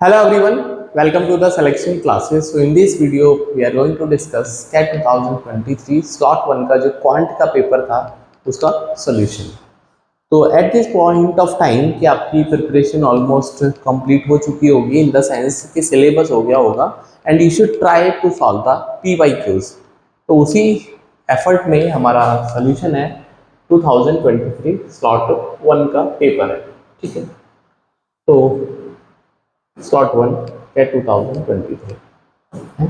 Hello everyone, welcome to the selection classes. So in this video we are going to discuss CAT 2023 slot 1 का जो quant का paper था उसका solution. तो at this point of time कि आपकी preparation almost complete हो चुकी होगी इन द सेंस कि सिलेबस हो गया होगा and you should try to solve the PYQs। तो उसी एफर्ट में हमारा सॉल्यूशन है 2023 स्लॉट 1 का पेपर है। ठीक है, तो slot 1 CAT 2023 I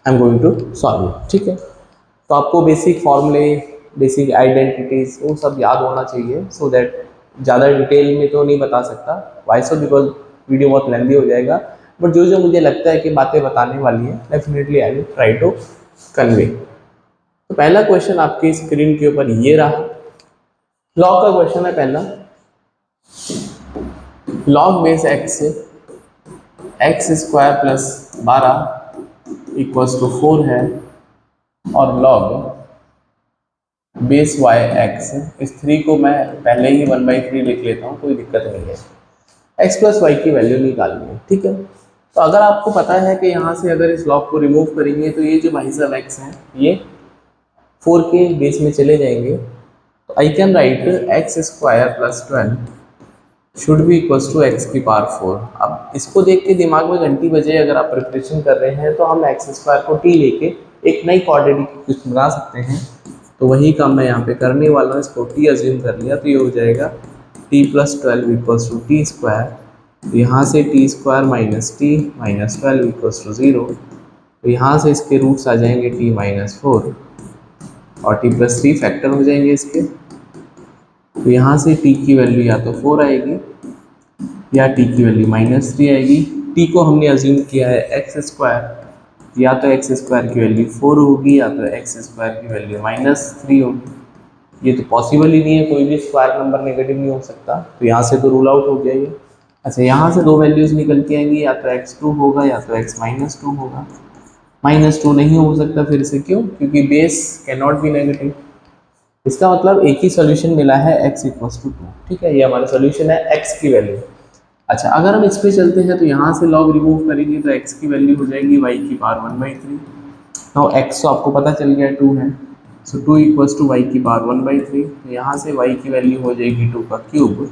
am going to solve. ठीक है, तो आपको बेसिक फॉर्मूले, बेसिक आइडेंटिटीज वो सब याद होना चाहिए सो दैट ज़्यादा डिटेल में तो नहीं बता सकता, वाई सो बिकॉज वीडियो बहुत लेंदी हो जाएगा, बट जो जो मुझे लगता है कि बातें बताने वाली है definitely I will try to convey. तो पहला क्वेश्चन आपकी स्क्रीन के ऊपर ये रहा, लॉग का क्वेश्चन है पहला। Log base x x square plus 12 equals to 4 है और लॉग बेस वाई एक्स, इस 3 को मैं पहले ही 1/3 लिख लेता हूँ, कोई दिक्कत नहीं है। एक्स प्लस वाई की वैल्यू निकालनी है। ठीक है, तो अगर आपको पता है कि यहाँ से अगर इस लॉग को रिमूव करेंगे तो ये जो भाई साहब एक्स हैं ये 4 के बेस में चले जाएंगे, तो I can write x square plus 12 should be equals to x की पावर 4। अब इसको देख के दिमाग में घंटी बजे, अगर आप प्रिपरेशन कर रहे हैं तो हम एक्स स्क्वायर को टी लेके एक नई क्वाड्रेटिक इक्वेशन बना सकते हैं। तो वही काम मैं यहाँ पे करने वाला हूँ, इसको टी अज्यूम कर लिया तो ये हो जाएगा t plus 12 equals to t square. तो यहाँ से t square minus t minus 12 equals to 0। तो यहाँ से इसके रूट्स आ जाएंगे टी माइनस 4 और टी प्लस 3 फैक्टर हो जाएंगे इसके। तो यहाँ से t की वैल्यू या तो 4 आएगी या t की वैल्यू -3 आएगी। t को हमने अज्यूम किया है एक्स स्क्वायर, या तो एक्स स्क्वायर की वैल्यू 4 होगी या तो एक्स स्क्वायर की वैल्यू -3 होगी। ये तो पॉसिबल ही नहीं है, कोई भी स्क्वायर नंबर नेगेटिव नहीं हो सकता, तो यहाँ से तो रूल आउट हो गया ये। अच्छा, यहाँ से दो वैल्यूज़ निकल के आएंगी, या तो x2 होगा या तो x -2 होगा। -2 नहीं हो सकता फिर से, क्यों? क्योंकि base can not be negative. इसका मतलब एक ही सॉल्यूशन मिला है x इक्वल्स टू 2। ठीक है, ये हमारा सॉल्यूशन है x की वैल्यू। अच्छा, अगर हम इस पे चलते हैं तो यहाँ से log रिमूव करेंगे तो x की वैल्यू हो जाएगी y की पावर 1/3। नाउ x तो आपको पता चल गया 2 है, सो 2 इक्वल्स टू y की पावर 1/3। तो यहाँ से y की वैल्यू हो जाएगी 2 का क्यूब,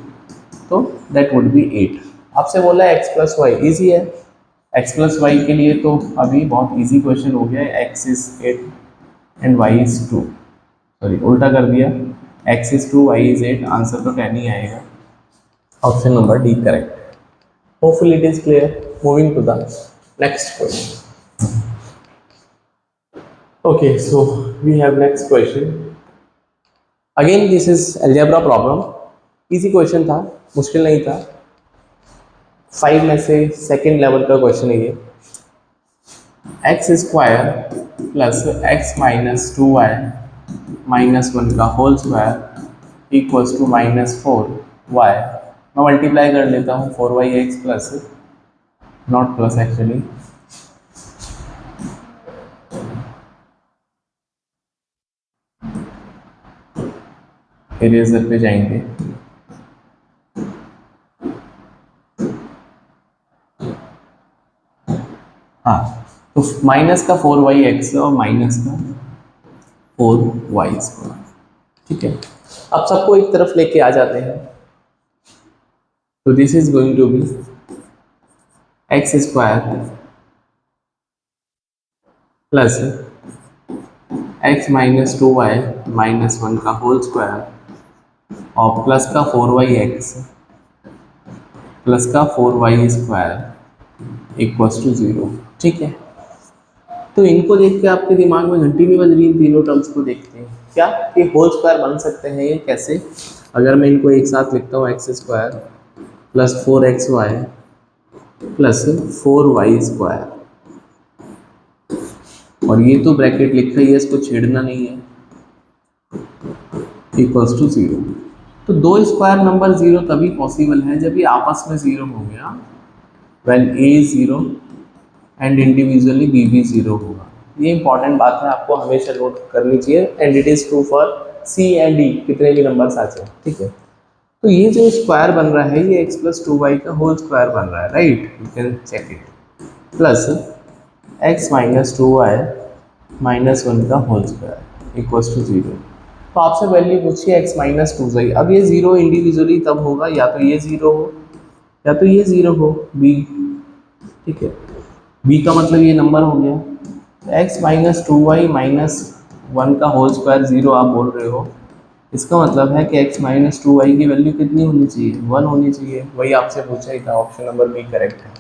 तो दैट वुड बी 8। आपसे बोला है x प्लस वाई, ईजी है। x प्लस वाई के लिए तो अभी बहुत ईजी क्वेश्चन हो गया है, x is 8 and y is 2। Sorry, उल्टा कर दिया, x is 2 y is 8, answer तो 10 ही आएगा। Option number D correct. Hopefully it is clear. Moving to the next question. Okay, so we have next question. Again this is algebra problem. Easy question था, मुश्किल नहीं था। 5 में से second level का क्वेश्चन है ये। X square plus x minus 2y -1 का whole square equals to -4y। मैं मल्टीप्लाई कर लेता हूँ, 4yx plus, not plus actually, eraser पे जाएंगे। हाँ, तो माइनस का 4yx और माइनस का 4y²। ठीक है, अब सबको एक तरफ लेके आ जाते हैं, तो this is going to be x square plus x minus 2y -1 का होल स्क्वायर और प्लस का 4yx प्लस का 4y² इक्वल्स टू 0। ठीक है, तो इनको देख के आपके दिमाग में घंटी नहीं बज रही, इन तीनों टर्म्स को देखते हैं क्या कि होल स्क्वायर बन सकते हैं ये कैसे? अगर मैं इनको एक साथ लिखता हूँ, x square plus 4xy plus 4y², और ये तो ब्रैकेट लिखा ही है, इसको छेड़ना नहीं है, इक्वल्स टू 0। तो दो स्क्वायर नंबर 0 तभी पॉसिबल है जब ये आपस में 0 हो गया, when a is 0 and individually b भी 0 होगा। ये इंपॉर्टेंट बात है, आपको हमेशा नोट करनी चाहिए, and it is true for c and d, कितने भी नंबर्स आ जाए। ठीक है, तो ये जो स्क्वायर बन रहा है ये x प्लस 2y का होल स्क्वायर बन रहा है, right, you can check it, plus x minus 2y minus 1 का होल स्क्वायर इक्वल्स टू 0। तो आपसे वैल्यू पूछी x माइनस 2y। अब ये जीरो इंडिविजुअली तब होगा या तो ये जीरो हो या तो ये जीरो हो, b, ठीक है, b का मतलब ये नंबर हो गया। x माइनस 2y माइनस 1 का होल स्क्वायर जीरो आप बोल रहे हो, इसका मतलब है कि x माइनस 2y की वैल्यू कितनी होनी चाहिए, 1 होनी चाहिए। वही आपसे पूछा ही था, ऑप्शन नंबर बी करेक्ट है।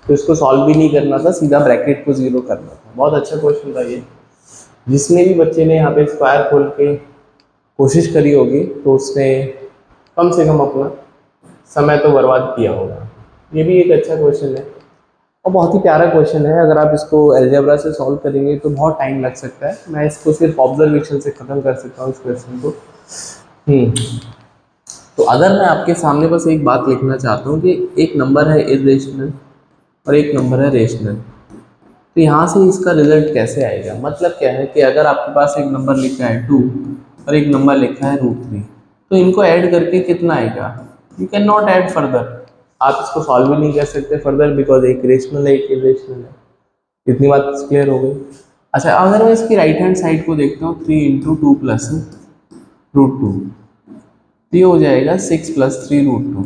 तो इसको सॉल्व भी नहीं करना था, सीधा ब्रैकेट को जीरो करना था। बहुत अच्छा क्वेश्चन था ये। जिसने भी बच्चे ने यहाँ पे स्क्वायर खोल के कोशिश करी होगी तो उसने कम से कम अपना समय तो बर्बाद किया होगा। ये भी एक अच्छा क्वेश्चन है और बहुत ही प्यारा क्वेश्चन है। अगर आप इसको अलजेब्रा से सॉल्व करेंगे तो बहुत टाइम लग सकता है। मैं इसको सिर्फ ऑब्जर्वेशन से ख़त्म कर सकता हूँ इस क्वेश्चन को। तो अगर मैं आपके सामने बस एक बात लिखना चाहता हूँ कि एक नंबर है इरेशनल और एक नंबर है रेशनल, तो यहाँ से इसका रिजल्ट कैसे आएगा। मतलब क्या है कि अगर आपके पास एक नंबर लिखा है 2 और एक नंबर लिखा है √3, तो इनको ऐड करके कितना आएगा, you can not add further. आप इसको सॉल्व भी नहीं कर सकते फर्दर, बिकॉज एक रेशनल है एक इरेशनल है। इतनी बात क्लियर हो गई। अच्छा, अगर मैं इसकी राइट हैंड साइड को देखता हूँ, 3 इंटू 2 प्लस √2, तो ये हो जाएगा 6 प्लस 3 √2।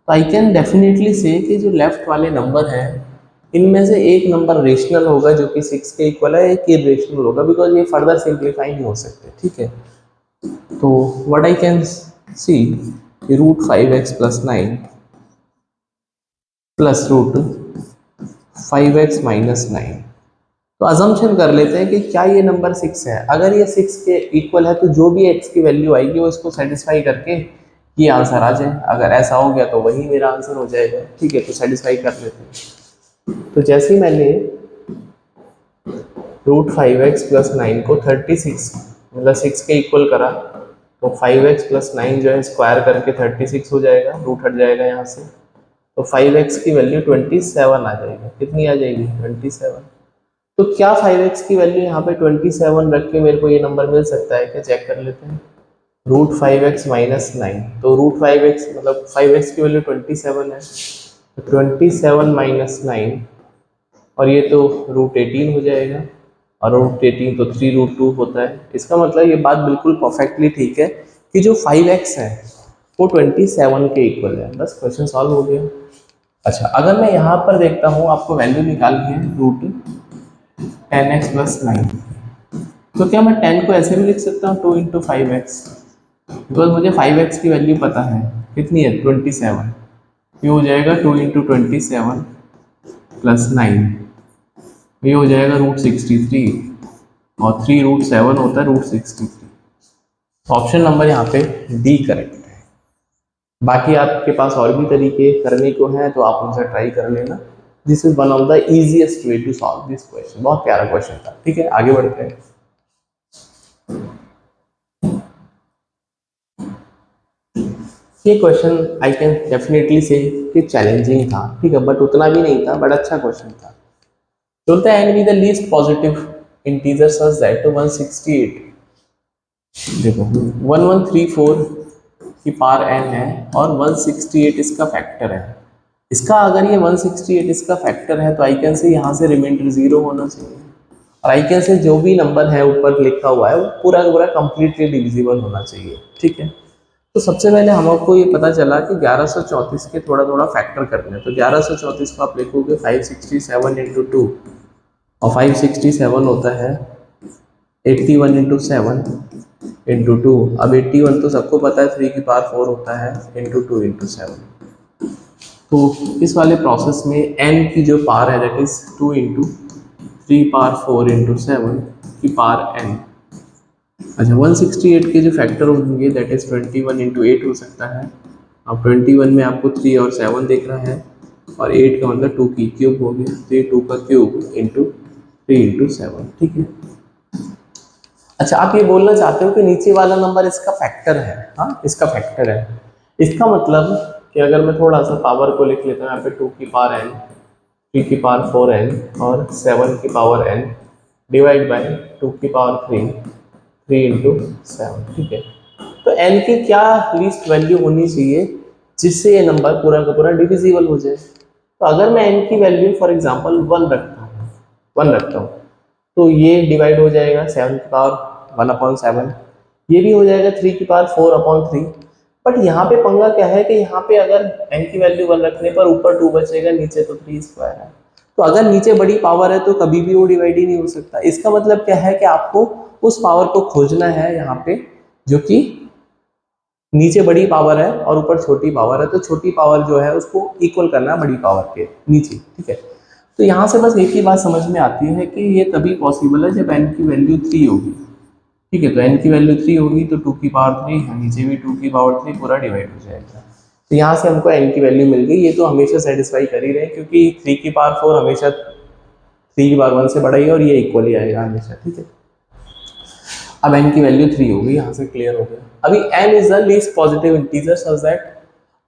तो आई कैन डेफिनेटली से कि जो लेफ्ट वाले नंबर हैं इनमें से एक नंबर रेशनल होगा जो कि 6 के इक्वल है, एक इरेशनल होगा, बिकॉज ये फर्दर सिंप्लीफाई नहीं हो सकते, ठीक है। तो what I can see √5x plus 9 plus √5x minus 9। तो अजम्पशन कर लेते हैं कि क्या ये नंबर 6 है। अगर ये 6 के इक्वल है तो जो भी x की वैल्यू आएगी वो इसको सेटिस्फाई करके ये आंसर आ जाए। अगर ऐसा हो गया तो वही मेरा आंसर हो जाएगा, ठीक है। तो सेटिस्फाई कर लेते हैं। तो जैसे ही मैंने √5x प्लस 9 को 36 मतलब 6 के इक्वल करा, तो 5x प्लस 9 जो है स्क्वायर करके 36 हो जाएगा, रूट हट जाएगा यहाँ से। तो 5x की वैल्यू 27 आ जाएगी। कितनी आ जाएगी, 27। तो क्या 5x की वैल्यू यहाँ पे 27 रख के मेरे को ये नंबर मिल सकता है क्या, चेक कर लेते हैं। √5x माइनस 9, तो √5x मतलब 5x की वैल्यू 27 है, तो 27 माइनस 9, और ये तो √18 हो जाएगा, और √18 तो 3√2 होता है। इसका मतलब ये बात बिल्कुल परफेक्टली ठीक है कि जो 5x है वो 27 के इक्वल है। बस क्वेश्चन सॉल्व हो गया। अच्छा, अगर मैं यहाँ पर देखता हूँ, आपको वैल्यू निकालनी है √10x प्लस 9, तो क्या मैं 10 को ऐसे भी लिख सकता हूँ 2 इंटू 5x, बिकॉज मुझे 5x की वैल्यू पता है कितनी है, 27। ये हो जाएगा 2 इंटू 27 प्लस 9, ये हो जाएगा √63, और 3√7 होता है √63। ऑप्शन नंबर यहाँ पे डी करेक्ट है। बाकी आपके पास और भी तरीके करने को हैं तो आप उनसे ट्राई कर लेना। This is one of the easiest way to solve this question. बहुत प्यारा क्वेश्चन था, ठीक है। आगे बढ़ते हैं। ये क्वेश्चन आई कैन डेफिनेटली से कि चैलेंजिंग था, ठीक है, बट उतना भी नहीं था, बट अच्छा क्वेश्चन था। बोलता है n be the least positive integer such that 168, देखो 1134 की पावर n है और 168 इसका फैक्टर है। इसका अगर ये 168 इसका फैक्टर है तो आई कैन से यहाँ से रिमाइंडर 0 होना चाहिए, और आई कैन से जो भी नंबर है ऊपर लिखा हुआ है वो पूरा का पूरा कंप्लीटली डिविजिबल होना चाहिए, ठीक है। तो सबसे पहले हमको ये पता चला कि 1134 के थोड़ा थोड़ा फैक्टर करने हैं। तो 1134 को आप लिखोगे 567 इंटू 2, और 567 होता है 81 इंटू 7 इंटू 2। अब 81 तो सबको पता है 3 की पावर 4 होता है, इंटू 2 इंटू 7। तो इस वाले प्रोसेस में n की जो पावर है that is 2 into 3 power 4 into 7 की पावर n। अच्छा, 168 के जो फैक्टर होंगे दैट इज 21 इंटू 8 हो सकता है। अब 21 में आपको 3 और 7 देख रहा है, और 8 का मतलब 2 की क्यूब हो गया, तो ये 2 का क्यूब इंटू 3 इंटू 7, ठीक है। अच्छा, आप ये बोलना चाहते हो कि नीचे वाला नंबर इसका फैक्टर है। हाँ, इसका फैक्टर है। इसका मतलब कि अगर मैं थोड़ा सा पावर को लिख लेता हूँ यहाँ पे 2 की पावर n, 3 की पावर 4n और 7 की पावर n डिवाइड बाय 2 की पावर 3 इंटू 7, ठीक है। तो n की क्या लीस्ट वैल्यू होनी चाहिए जिससे ये नंबर पूरा का पूरा डिविजिबल हो जाए। तो अगर मैं n की वैल्यू फॉर एग्जांपल 1 रखता हूँ तो ये डिवाइड हो जाएगा 7 की पावर 1/7, ये भी हो जाएगा 3 की पावर 4/3। बट यहाँ पे पंगा क्या है कि यहाँ पे अगर n की वैल्यू 1 रखने पर ऊपर 2 बचेगा, नीचे तो 3 स्क्वायर है। तो अगर नीचे बड़ी पावर है तो कभी भी वो डिवाइड ही नहीं हो सकता। इसका मतलब क्या है कि आपको उस पावर को खोजना है यहाँ पे जो कि नीचे बड़ी पावर है और ऊपर छोटी पावर है, तो छोटी पावर जो है उसको इक्वल करना है बड़ी पावर के नीचे, ठीक है। तो यहाँ से बस एक ही बात समझ में आती है कि ये तभी पॉसिबल है जब n की वैल्यू 3 होगी, ठीक है। तो n की वैल्यू 3 होगी तो 2 की पावर 3 है, नीचे भी 2 की पावर 3 पूरा डिवाइड हो जाएगा। तो यहाँ से हमको n की वैल्यू मिल गई। ये तो हमेशा सेटिस्फाई कर ही रहे हैं क्योंकि 3 की पावर 4 हमेशा 3 की पावर 1 से बड़ा ही है और ये इक्वल ही आएगा हमेशा, ठीक है। अब n की वैल्यू 3 होगी, यहाँ से क्लियर हो गया। अभी n is the least positive integer such that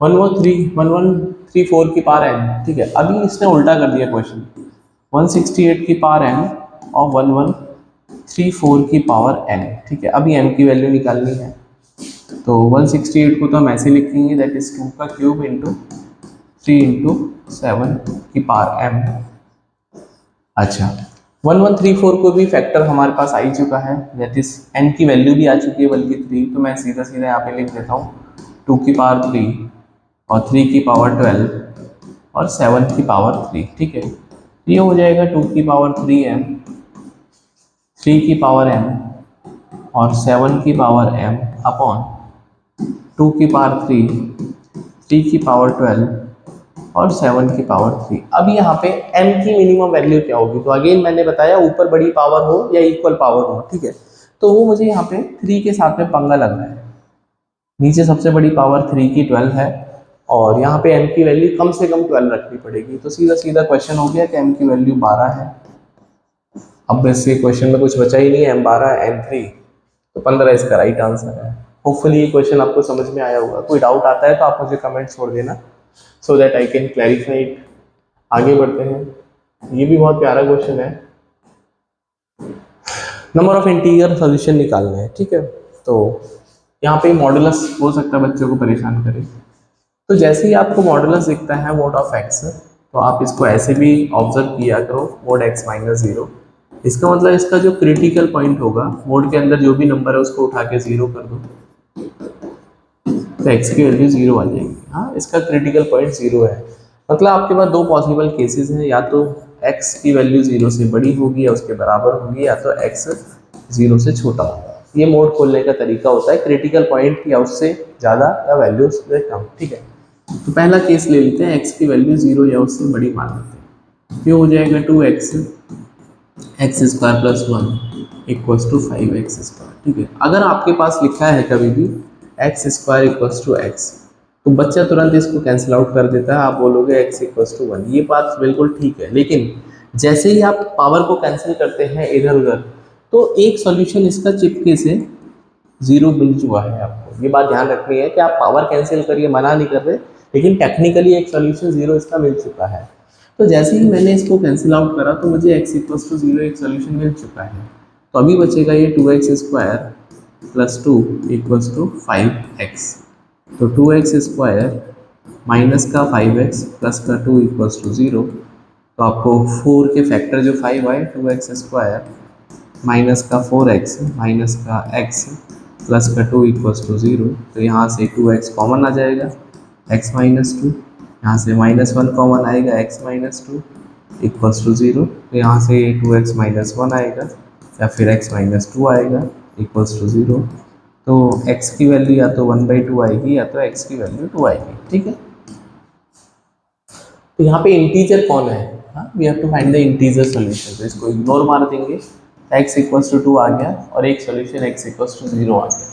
1134 की पावर n, ठीक है। अभी इसने उल्टा कर दिया क्वेश्चन, 168 की पावर n और 1134 की पावर n, ठीक है। अभी m की वैल्यू निकालनी है तो 168 को तो हम ऐसे लिखेंगे दैट इज 2 का क्यूब इंटू 3 इंटू 7 की पावर m। अच्छा 1134 को भी फैक्टर हमारे पास आ ही चुका है, दैट इज n की वैल्यू भी आ चुकी है बल्कि 3, तो मैं सीधा सीधा यहाँ पे लिख देता हूँ 2 की पावर 3 और 3 की पावर 12 और 7 की पावर 3, ठीक है। ये हो जाएगा 2 की पावर 3m, 3 की पावर m और 7 की पावर m अपॉन 2 की पावर 3, 3 की पावर 12 और 7 की पावर 3। अब यहाँ पे m की मिनिमम वैल्यू क्या होगी, तो अगेन मैंने बताया ऊपर बड़ी पावर हो या इक्वल पावर हो, ठीक है। तो वो मुझे यहाँ पे 3 के साथ में पंगा लग रहा है। नीचे सबसे बड़ी पावर 3 की 12 है और यहाँ पे m की वैल्यू कम से कम 12 रखनी पड़ेगी। तो सीधा सीधा क्वेश्चन हो गया कि m की वैल्यू 12 है। अब वैसे क्वेश्चन में कुछ बचा ही नहीं है, m 12 m 3, तो 15 इसका राइट आंसर है। होपफुली ये क्वेश्चन आपको समझ में आया होगा। कोई डाउट आता है तो आप मुझे कमेंट छोड़ देना so that I can clarify it. आगे बढ़ते हैं। ये भी बहुत प्यारा क्वेश्चन है, नंबर ऑफ इंटीजर सॉल्यूशन निकालना है, ठीक है। तो यहाँ पे मॉडुलस हो सकता है बच्चों को परेशान करे। तो जैसे ही आपको मॉडुलस दिखता है मोड ऑफ एक्स, तो आप इसको ऐसे भी ऑब्जर्व किया करो मोड x माइनस 0। इसका मतलब इसका जो क्रिटिकल पॉइंट होगा मोड के अंदर जो भी नंबर है उसको उठा के 0 कर दो तो x की वैल्यू 0 आ जाएगी। हाँ, इसका क्रिटिकल पॉइंट 0 है। मतलब आपके पास दो पॉसिबल केसेस हैं, या तो x की वैल्यू 0 से बड़ी होगी या उसके बराबर होगी, या तो x 0 से छोटा होगा। ये मोड खोलने का तरीका होता है, क्रिटिकल पॉइंट या उससे ज़्यादा या वैल्यू उससे कम, ठीक है। तो पहला केस ले लेते हैं, x की वैल्यू 0 या उससे बड़ी मान लेते हैं। ये हो जाएगा 2x x square plus 1 equals to 5x square, ठीक है। अगर आपके पास लिखा है कभी भी x square equals to x, तो बच्चा तुरंत इसको कैंसिल आउट कर देता है, आप बोलोगे x इक्वल्स टू 1। ये बात बिल्कुल ठीक है, लेकिन जैसे ही आप पावर को कैंसिल करते हैं इधर उधर, तो एक सॉल्यूशन इसका चिपके से 0 मिल चुका है आपको। ये बात ध्यान रखनी है कि आप पावर कैंसिल करिए, मना नहीं कर रहे, लेकिन टेक्निकली एक सॉल्यूशन 0 इसका मिल चुका है। तो जैसे ही मैंने इसको कैंसिल आउट करा तो मुझे x इक्वल्स टू 0 एक सॉल्यूशन मिल चुका है। तो अभी बचेगा ये 2x square plus 2 equals to 5x। तो 2x स्क्वायर माइनस का 5x प्लस का 2 इक्वल्स टू 0। तो आपको 4 के फैक्टर जो 5 आए, 2x स्क्वायर माइनस का 4x माइनस का x प्लस का 2 इक्वल्स टू 0। तो यहाँ से 2x कॉमन आ जाएगा, x माइनस 2, यहाँ से -1 कॉमन आएगा, x माइनस 2 इक्वल्स टू 0। तो यहाँ से 2x माइनस 1 आएगा या फिर x माइनस 2 आएगा इक्वल्स टू 0। तो x की वैल्यू या तो 1/2 आएगी या तो x की वैल्यू 2 आएगी, ठीक है। तो यहाँ पे इंटीजर कौन है, हाँ, we have to find the integer solution. तो इसको इग्नोर मार देंगे, x इक्वल्स टू 2 आ गया और एक सॉल्यूशन x इक्वल्स टू 0 आ गया।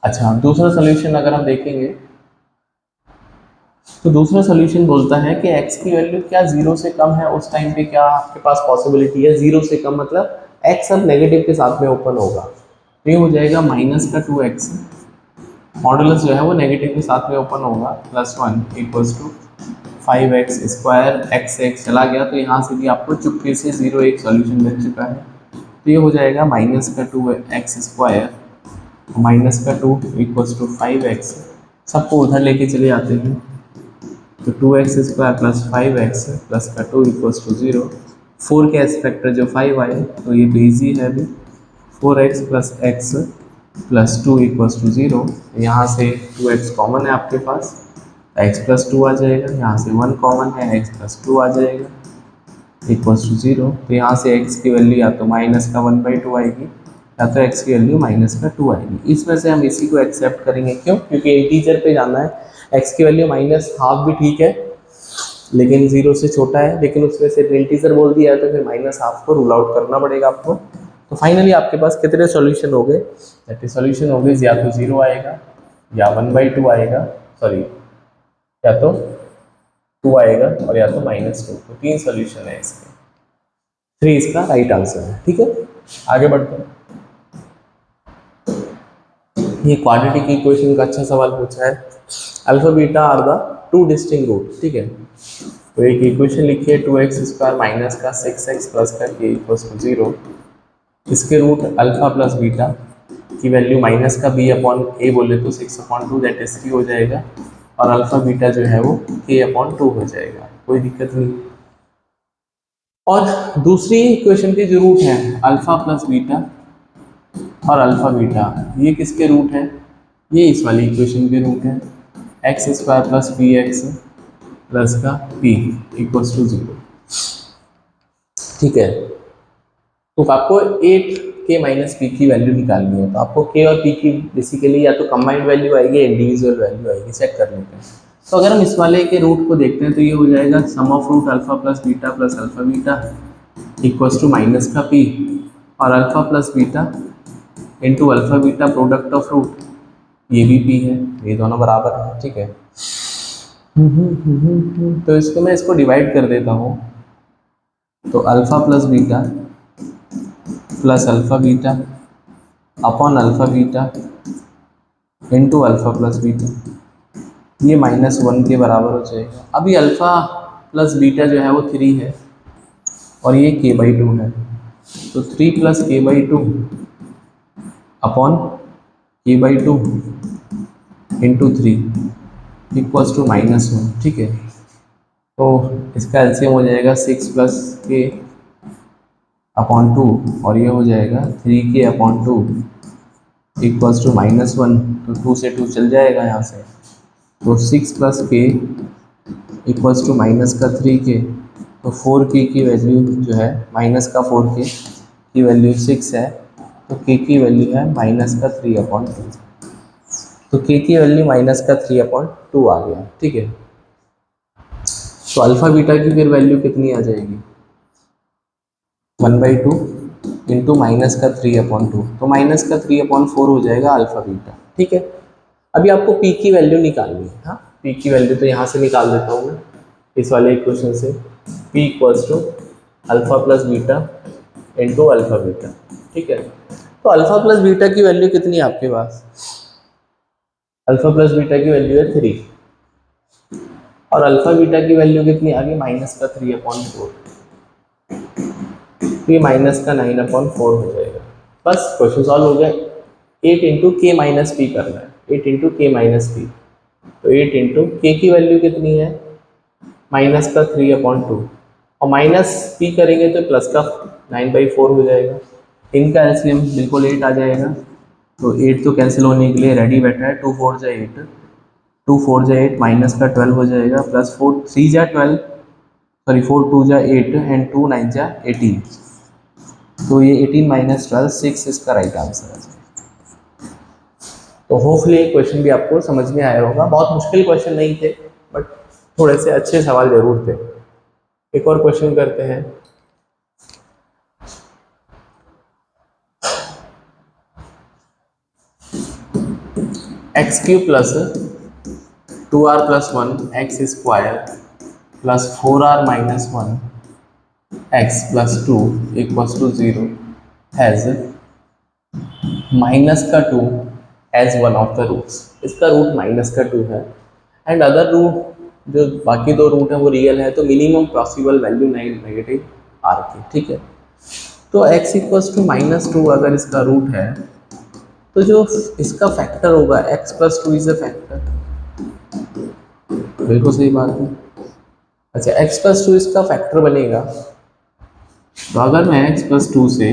अच्छा, दूसरा सॉल्यूशन अगर हम देखेंगे तो दूसरा सॉल्यूशन बोलता है कि x की वैल्यू क्या 0 से कम है, उस टाइम पे क्या आपके पास पॉसिबिलिटी है 0 से कम, मतलब x अब नेगेटिव के साथ में ओपन होगा। तो ये हो जाएगा माइनस का 2x, मॉडुलस जो है वो नेगेटिव के साथ में ओपन होगा, plus 1 equals to 5x square, x से x चला गया तो यहाँ से भी आपको चुपके से 0 एक सॉल्यूशन मिल चुका है। तो ये हो जाएगा माइनस का 2x स्क्वायर माइनस का 2 इक्वल्स टू 5x, सबको उधर लेके चले आते हैं तो 2x² प्लस 5x प्लस का 2 इक्वल्स टू 0। 4 के एस्पेक्टर जो 5 आए तो ये तो ईजी है अभी। 4x plus x plus 2 equals to 0। यहाँ से 2x कॉमन है आपके पास, x प्लस 2 आ जाएगा, यहाँ से 1 कॉमन है, x प्लस 2 आ जाएगा इक्वल्स टू 0। तो यहाँ से x की वैल्यू या तो माइनस का 1/2 आएगी या तो x की वैल्यू माइनस का 2 आएगी। इसमें से हम इसी को एक्सेप्ट करेंगे, क्यों? क्योंकि इंटीजर पे जाना है। x की वैल्यू माइनस हाफ भी ठीक है लेकिन 0 से छोटा है, लेकिन उसमें सिर्फ इंटीजर बोल दिया है तो फिर माइनस हाफ को रूल आउट करना पड़ेगा आपको। तो फाइनली आपके पास कितने सॉल्यूशन हो गए? दैट इज सॉल्यूशन हो गए या तो 0 आएगा या 1/2 आएगा, सॉरी या तो 2 आएगा और या तो -2। तो 3 सॉल्यूशन है इसके, 3 इसका राइट आंसर है। ठीक है, आगे बढ़ते हैं। ये क्वाड्रेटिक इक्वेशन का अच्छा सवाल पूछा है। Alpha beta are the two distinct root. ठीक है, तो एक इक्वेशन लिखिए 2x² माइनस का 6x प्लस का k इक्वल्स टू 0। इसके रूट अल्फा प्लस बीटा की वैल्यू माइनस का b/a बोले तो 6/2 दैट इज 3 हो जाएगा, और अल्फा बीटा जो है वो k/2 हो जाएगा, कोई दिक्कत नहीं। और दूसरी इक्वेशन की जो रूट है अल्फा प्लस बीटा और अल्फा बीटा, ये किसके रूट है? ये इस वाली इक्वेशन के रूट है, x² प्लस bx प्लस का p इक्वल्स टू 0। ठीक है, तो आपको 8k माइनस p की वैल्यू निकालनी है। तो आपको k और p की बेसिकली या तो कंबाइंड वैल्यू आएगी या इंडिविजुअल वैल्यू आएगी, चेक कर लेते हैं। तो अगर हम इस वाले के रूट को देखते हैं तो ये हो जाएगा sum of root alpha plus alpha beta equals to minus का p, और alpha plus beta into alpha beta product of root, ये भी p है, ये दोनों बराबर है। ठीक है, तो इसको मैं डिवाइड कर देता हूँ। तो alpha plus beta plus alpha beta upon alpha beta into alpha plus beta, ये -1 के बराबर हो जाएगा। अभी अल्फा प्लस बीटा जो है वो 3 है और ये k/2 है, तो 3 plus k/2 upon k/2 into 3 equals to -1। ठीक है, तो इसका एलसीएम हो जाएगा 6 प्लस k अपॉन 2 और ये हो जाएगा 3k अपॉन 2 इक्वल्स टू -1। तो 2 से 2 चल जाएगा यहाँ से, तो 6 plus k equals to minus का 3k। तो 4k की वैल्यू जो है माइनस का 4k की वैल्यू 6 है, तो k की वैल्यू है माइनस का 3/2। तो k की वैल्यू माइनस का 3/2 आ गया। ठीक है, तो अल्फा बीटा की फिर वैल्यू कितनी आ जाएगी? 1/2 इंटू माइनस का 3/2, तो माइनस का 3/4 हो जाएगा अल्फा बीटा। ठीक है, अभी आपको p की वैल्यू निकालनी है। हाँ, p की वैल्यू तो यहाँ से निकाल देता हूँ मैं इस वाले इक्वेशन से, p equals to alpha plus beta into alpha beta. ठीक है, तो अल्फा प्लस बीटा की वैल्यू कितनी है आपके पास? अल्फा प्लस बीटा की वैल्यू है 3 और अल्फा बीटा की वैल्यू कितनी आ गई? माइनस का 3/4, तो ये माइनस का 9/4 हो जाएगा। बस क्वेश्चन सॉल्व हो गया। 8 इंटू के माइनस पी करना है, 8 इंटू के माइनस पी, तो 8 इंटू के की वैल्यू कितनी है? माइनस का 3/2 और माइनस पी करेंगे तो प्लस का 9/4 हो जाएगा। इनका एलसीएम बिल्कुल 8 आ जाएगा, तो 8 तो कैंसिल होने के लिए रेडी बैठा है। 2 4 जा 8, 2 4 जा 8, माइनस का 12 हो जाएगा, प्लस 4 3 जा 12, सॉरी 4 2 जा 8 एंड 2 9 जा 18, तो ये 18 माइनस 12 6 इसका राइट आंसर है। तो होपफुली ये क्वेश्चन भी आपको समझ में आया होगा। बहुत मुश्किल क्वेश्चन नहीं थे, बट थोड़े से अच्छे सवाल जरूर थे। एक और क्वेश्चन करते हैं। x³ plus 2r plus 1 x square plus 4r minus 1 x plus 2 equals to 0 has minus का 2 as one of the roots. इसका रूट माइनस का 2 है एंड अदर रूट जो बाकी दो रूट है वो रियल है, तो minimum possible value negative r की। ठीक है, तो x इक्वल्स टू -2 अगर इसका रूट है तो जो इसका फैक्टर होगा x plus two is a factor, बिल्कुल सही बात है। अच्छा x प्लस टू इसका फैक्टर बनेगा, तो अगर मैं x प्लस टू से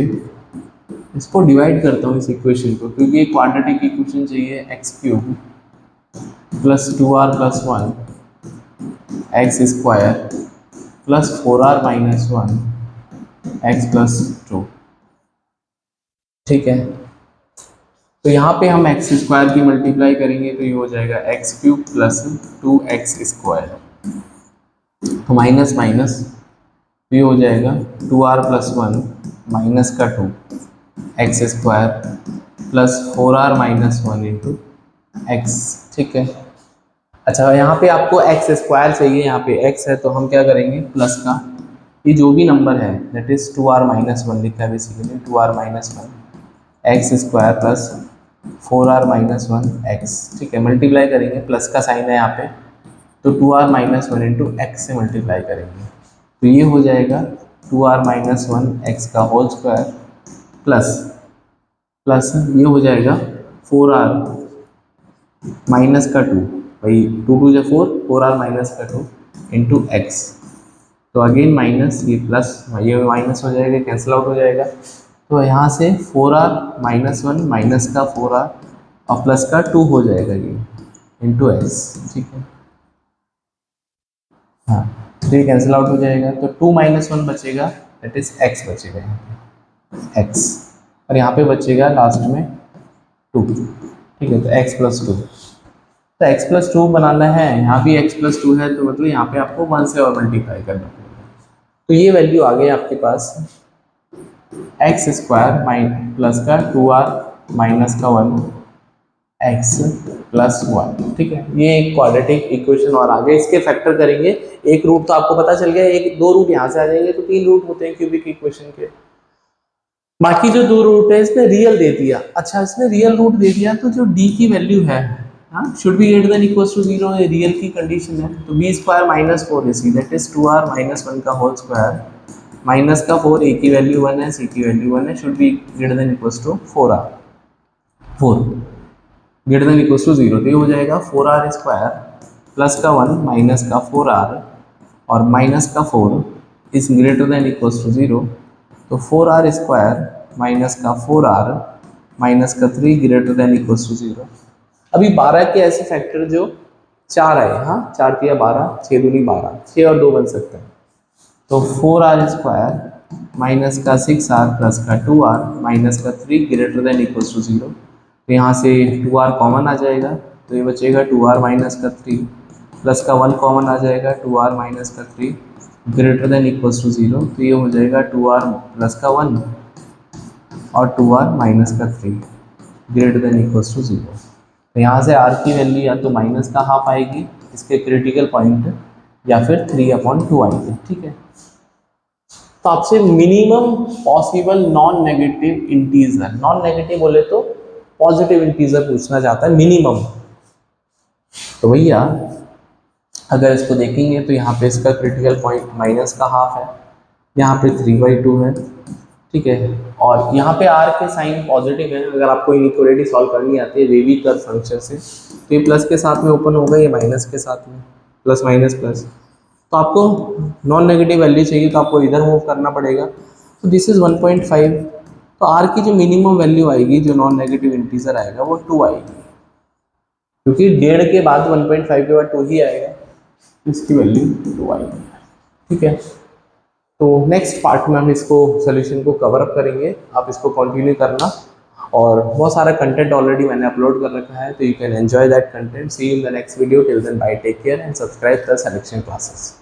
इसको डिवाइड करता हूँ इस इक्वेशन को, क्योंकि एक क्वाड्रेटिक इक्वेशन चाहिए, x cube plus two r plus one x square plus four r minus one x plus two, ठीक है। तो यहाँ पे हम एक्स स्क्वायर की मल्टीप्लाई करेंगे तो ये हो जाएगा x cube plus two x square, तो माइनस माइनस, ये हो जाएगा two r plus one minus का two x square plus four r minus one into x, ठीक है। अच्छा यहाँ पे आपको एक्स स्क्वायर चाहिए, यहाँ पे एक्स है तो हम क्या करेंगे प्लस का, ये जो भी नंबर है that is two are minus one लिखा है basically, two are minus one x square plus four r minus one x, ठीक है। मल्टीप्लाई करेंगे, प्लस का साइन है यहाँ पे, तो two are minus one into x से मल्टीप्लाई करेंगे, तो ये हो जाएगा two are minus one x का होल स्क्वायर प्लस प्लस ये हो जाएगा फोर आर माइनस का टू, भाई टू टू जो फोर, फोर आर माइनस का टू इंटू एक्स, तो अगेन माइनस, ये प्लस, ये माइनस हो जाएगा, कैंसिल आउट हो जाएगा, तो यहाँ से four r minus one minus का फोर आर और प्लस का टू हो जाएगा ये इंटू एक्स, ठीक है। हाँ, तो ये कैंसिल आउट हो जाएगा, तो टू माइनस वन बचेगा, दैट इज एक्स बचेगा यहाँ पे एक्स, और यहाँ पे बचेगा लास्ट में टू, ठीक है। तो एक्स प्लस टू, तो एक्स प्लस टू बनाना है, यहाँ भी एक्स प्लस टू है, तो मतलब यहाँ पे आपको वन से और मल्टीप्लाई करना पड़ेगा, तो ये वैल्यू आ गई आपके पास एक्स स्क्वायर माइन प्लस का टू आर माइनस का वन एक्स प्लस वन, ठीक है। ये एक क्वाड्रेटिक इक्वेशन और आगे इसके फैक्टर करेंगे, एक रूट तो आपको पता चल गया, एक दो रूट यहाँ से आ जाएंगे, तो तीन रूट होते हैं क्यूबिक इक्वेशन के, बाकी जो दो रूट है इसने रियल दे दिया। अच्छा इसने रियल रूट दे दिया, तो जो डी की वैल्यू है should be greater than equals to zero, real की कंडीशन है, तो B square minus four A C that is two are minus one का होल स्क्वायर माइनस का फोर, ए की वैल्यू वन है, सी की वैल्यू वन है, should be greater than equals to four R, four greater than equals to zero, तो ये हो जाएगा फोर आर स्क्वायर प्लस का वन माइनस का फोर आर और माइनस का four is greater than equals to zero, तो फोर आर स्क्वायर माइनस का फोर आर माइनस का three greater than equals to zero. अभी 12 के ऐसे फैक्टर जो चार आए, हाँ चार किया 12, छः दूनी 12, छः और दो बन सकते हैं, तो फोर आर स्क्वायर माइनस का सिक्स आर प्लस का टू आर माइनस का three greater than equals to zero, तो यहाँ से टू आर कॉमन आ जाएगा, तो ये बचेगा टू आर माइनस का थ्री प्लस का वन कॉमन आ जाएगा, टू आर माइनस का three greater than equals to zero, तो ये हो जाएगा टू आर प्लस का वन और टू आर माइनस का three greater than equals to zero, तो यहाँ से आर की वैल्यू या तो माइनस का हाफ आएगी इसके क्रिटिकल पॉइंट, या फिर थ्री अपॉन टू आएगी, ठीक है। तो आपसे minimum possible non negative integer, non negative बोले तो पॉजिटिव इंटीजर पूछना चाहता है मिनिमम, तो भैया अगर इसको देखेंगे तो यहाँ पे इसका क्रिटिकल पॉइंट माइनस का हाफ है, यहाँ पे थ्री बाई टू है, ठीक है, और यहाँ पे आर के साइन पॉजिटिव है, अगर आपको इनइक्वालिटी सॉल्व करनी आती है वेवी कर्व फंक्शन से, तो ये प्लस के साथ में ओपन होगा, ये माइनस के साथ में, प्लस माइनस प्लस, तो आपको नॉन नेगेटिव वैल्यू चाहिए तो आपको इधर मूव करना पड़ेगा, तो दिस इज 1.5, तो आर की जो मिनिमम वैल्यू आएगी जो नॉन नेगेटिव इंटीजर आएगा वो 2 आएगी, क्योंकि डेढ़ के बाद 1.5 के बाद 2 ही आएगा, इसकी वैल्यू 2 आएगी, ठीक है। तो नेक्स्ट पार्ट में हम इसको सोल्यूशन को कवर अप करेंगे, आप इसको कंटिन्यू करना, और बहुत सारा कंटेंट ऑलरेडी मैंने अपलोड कर रखा है, तो you can enjoy that content, see you in the next video, till then bye, take care and subscribe the selection classes.